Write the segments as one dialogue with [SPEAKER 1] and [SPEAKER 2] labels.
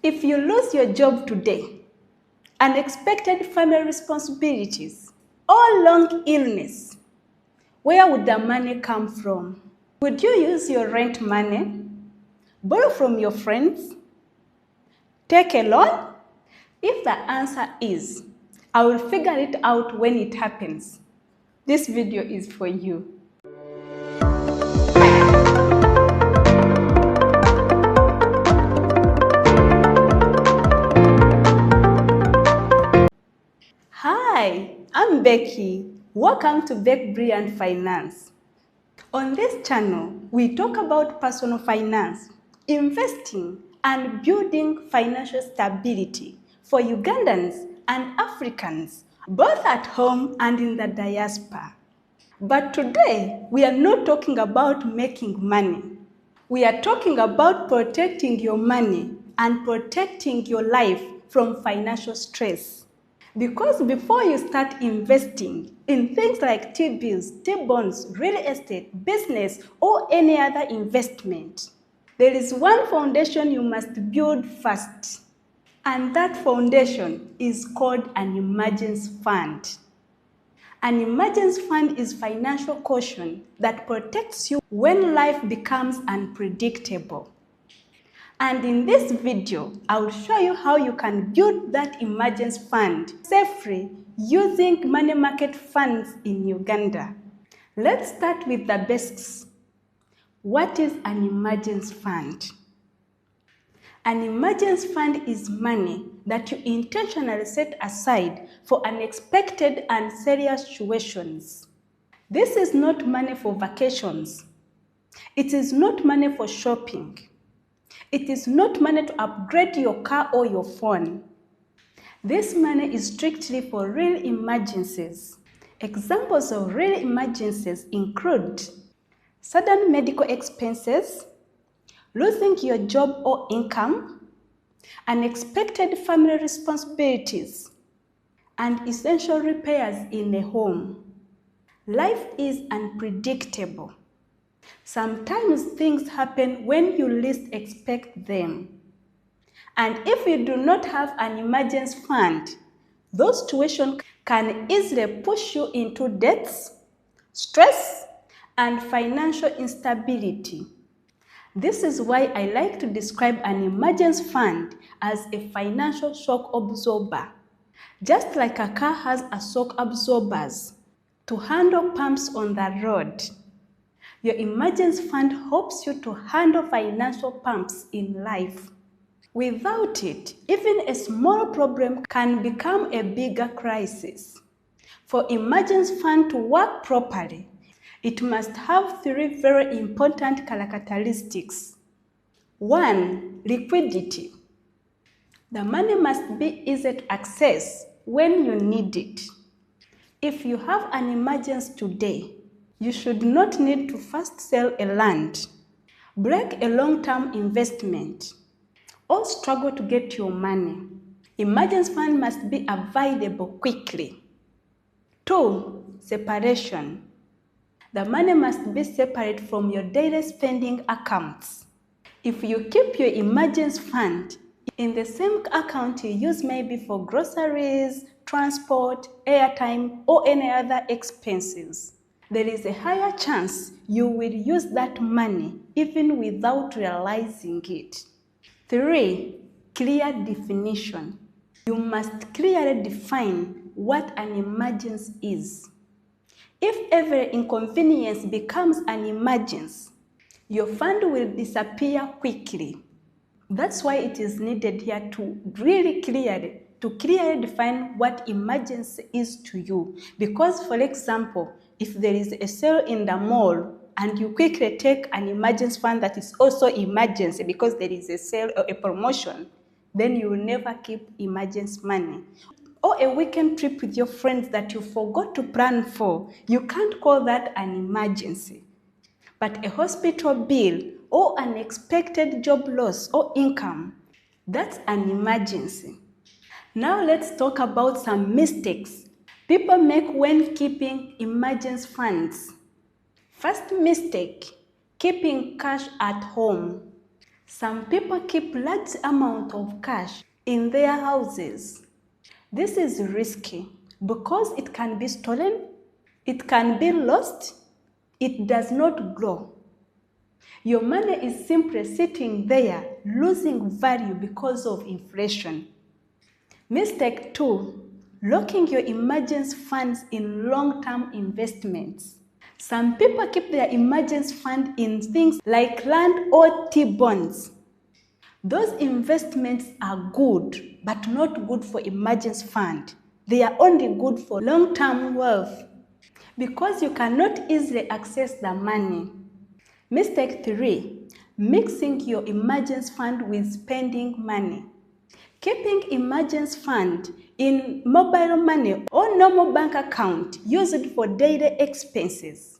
[SPEAKER 1] If you lose your job today, unexpected family responsibilities, or long illness, where would the money come from? Would you use your rent money, borrow from your friends, take a loan? If the answer is, I will figure it out when it happens. This video is for you. Hi, I'm Becky. Welcome to BeckyBrilliant Finance. On this channel, we talk about personal finance, investing, and building financial stability for Ugandans and Africans, both at home and in the diaspora. But today, we are not talking about making money. We are talking about protecting your money and protecting your life from financial stress. Because before you start investing in things like T-bills, T-bonds, real estate, business, or any other investment, there is one foundation you must build first. And that foundation is called an emergency fund. An emergency fund is financial caution that protects you when life becomes unpredictable. And in this video, I will show you how you can build that emergency fund safely using money market funds in Uganda. Let's start with the basics. What is an emergency fund? An emergency fund is money that you intentionally set aside for unexpected and serious situations. This is not money for vacations. It is not money for shopping. It is not money to upgrade your car or your phone. This money is strictly for real emergencies. Examples of real emergencies include sudden medical expenses, losing your job or income, unexpected family responsibilities, and essential repairs in a home. Life is unpredictable. Sometimes things happen when you least expect them. And if you do not have an emergency fund, those situations can easily push you into debts, stress, and financial instability. This is why I like to describe an emergency fund as a financial shock absorber. Just like a car has a shock absorbers to handle bumps on the road, your emergency fund helps you to handle financial bumps in life. Without it, even a small problem can become a bigger crisis. For emergency fund to work properly, it must have three very important characteristics. 1. Liquidity. The money must be easy to access when you need it. If you have an emergency today, you should not need to first sell a land, break a long-term investment, or struggle to get your money. Emergency fund must be available quickly. 2. Separation. The money must be separate from your daily spending accounts. If you keep your emergency fund in the same account you use maybe for groceries, transport, airtime, or any other expenses, there is a higher chance you will use that money even without realizing it. 3. Clear definition. You must clearly define what an emergency is. If every inconvenience becomes an emergency, your fund will disappear quickly. That's why it is needed here to really clearly define what emergency is to you. Because, for example, if there is a sale in the mall and you quickly take an emergency fund that is also emergency because there is a sale or a promotion, then you will never keep emergency money. Or a weekend trip with your friends that you forgot to plan for, you can't call that an emergency. But a hospital bill or unexpected job loss or income, that's an emergency. Now let's talk about some mistakes people make when keeping emergency funds. First mistake, keeping cash at home. Some people keep large amount of cash in their houses. This is risky because it can be stolen, it can be lost, it does not grow. Your money is simply sitting there, losing value because of inflation. Mistake 2, locking your emergency funds in long-term investments. Some people keep their emergency fund in things like land or T-bonds. Those investments are good, but not good for emergency fund. They are only good for long-term wealth because you cannot easily access the money. Mistake 3, mixing your emergency fund with spending money. Keeping emergency fund in mobile money or normal bank account used for daily expenses.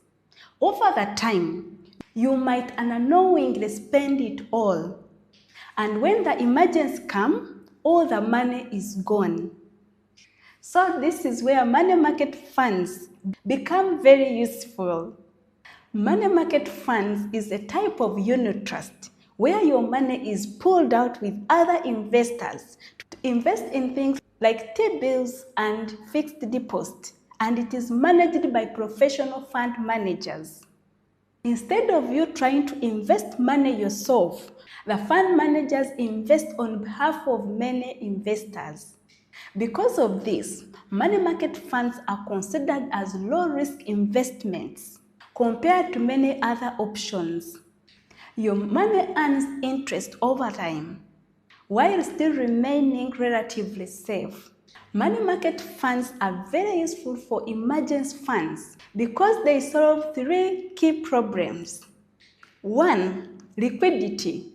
[SPEAKER 1] Over the time, you might unknowingly spend it all. And when the emergency comes, all the money is gone. So this is where money market funds become very useful. Money market funds is a type of unit trust where your money is pulled out with other investors to invest in things like T-bills and fixed deposit, and it is managed by professional fund managers. Instead of you trying to invest money yourself, the fund managers invest on behalf of many investors. Because of this, money market funds are considered as low-risk investments compared to many other options. Your money earns interest over time, while still remaining relatively safe. Money market funds are very useful for emergency funds because they solve 3 key problems. 1. Liquidity.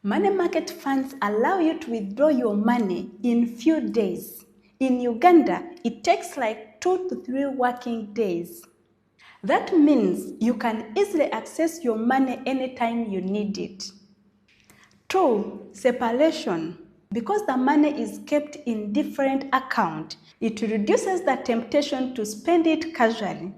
[SPEAKER 1] Money market funds allow you to withdraw your money in few days. In Uganda, it takes like 2 to 3 working days. That means you can easily access your money anytime you need it. 2. Separation. Because the money is kept in different accounts, it reduces the temptation to spend it casually.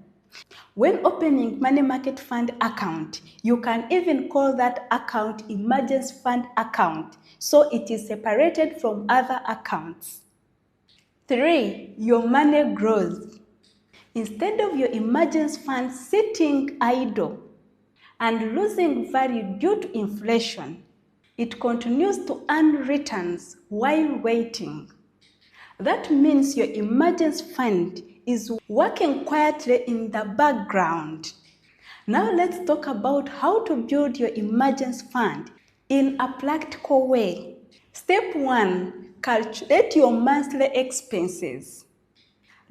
[SPEAKER 1] When opening money market fund account, you can even call that account emergency fund account, so it is separated from other accounts. 3. Your money grows. Instead of your emergency fund sitting idle and losing value due to inflation, it continues to earn returns while waiting. That means your emergency fund is working quietly in the background. Now let's talk about how to build your emergency fund in a practical way. Step 1. Calculate your monthly expenses.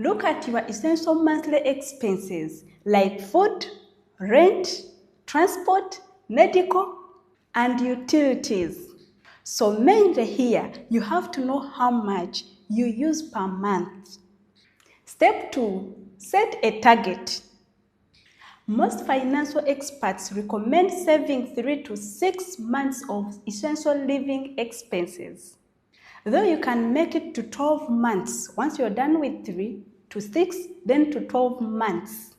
[SPEAKER 1] Look at your essential monthly expenses like food, rent, transport, medical, and utilities. So mainly here, you have to know how much you use per month. Step 2. Set a target. Most financial experts recommend saving 3 to 6 months of essential living expenses. Though you can make it to 12 months once you're done with 3 to 6, then to 12 months.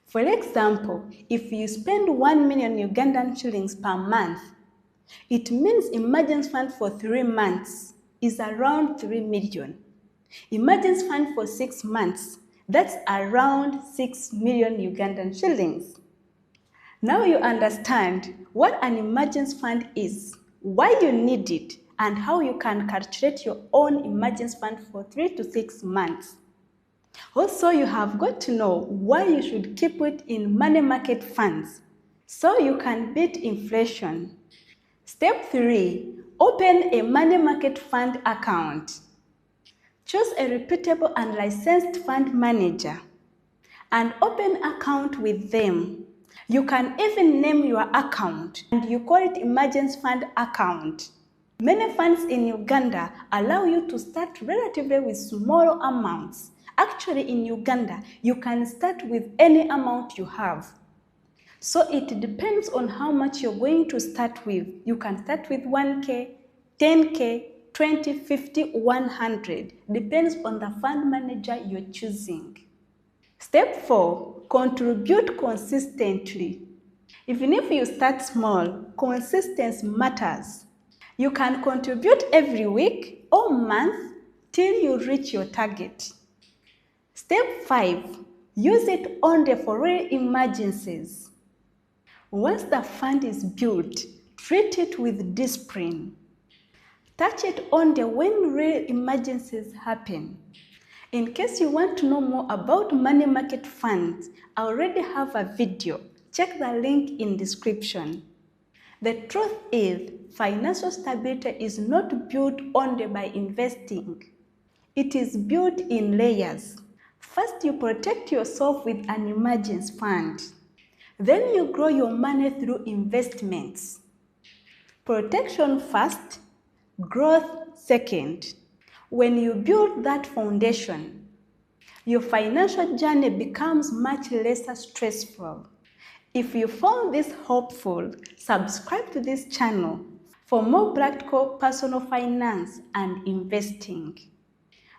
[SPEAKER 1] For example, if you spend 1 million Ugandan shillings per month, it means emergency fund for 3 months is around 3 million. Emergency fund for 6 months, that's around 6 million Ugandan shillings. Now you understand what an emergency fund is, why you need it, and how you can calculate your own emergency fund for 3 to 6 months. Also, you have got to know why you should keep it in money market funds so you can beat inflation. Step 3. Open a money market fund account. Choose a reputable and licensed fund manager and open an account with them. You can even name your account and you call it emergency fund account. Many funds in Uganda allow you to start relatively with small amounts. Actually, in Uganda, you can start with any amount you have. So it depends on how much you're going to start with. You can start with 1K, 10K, 20, 50, 100. Depends on the fund manager you're choosing. Step 4. Contribute consistently. Even if you start small, consistency matters. You can contribute every week or month till you reach your target. Step 5. Use it only for real emergencies. Once the fund is built, treat it with discipline. Touch it only when real emergencies happen. In case you want to know more about money market funds, I already have a video. Check the link in description. The truth is, financial stability is not built only by investing. It is built in layers. First, you protect yourself with an emergency fund. Then you grow your money through investments. Protection first, growth second. When you build that foundation, your financial journey becomes much less stressful. If you found this helpful, subscribe to this channel for more practical personal finance and investing.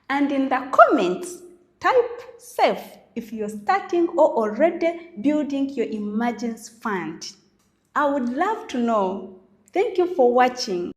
[SPEAKER 1] And in the comments, type safe if you're starting or already building your emergency fund. I would love to know. Thank you for watching.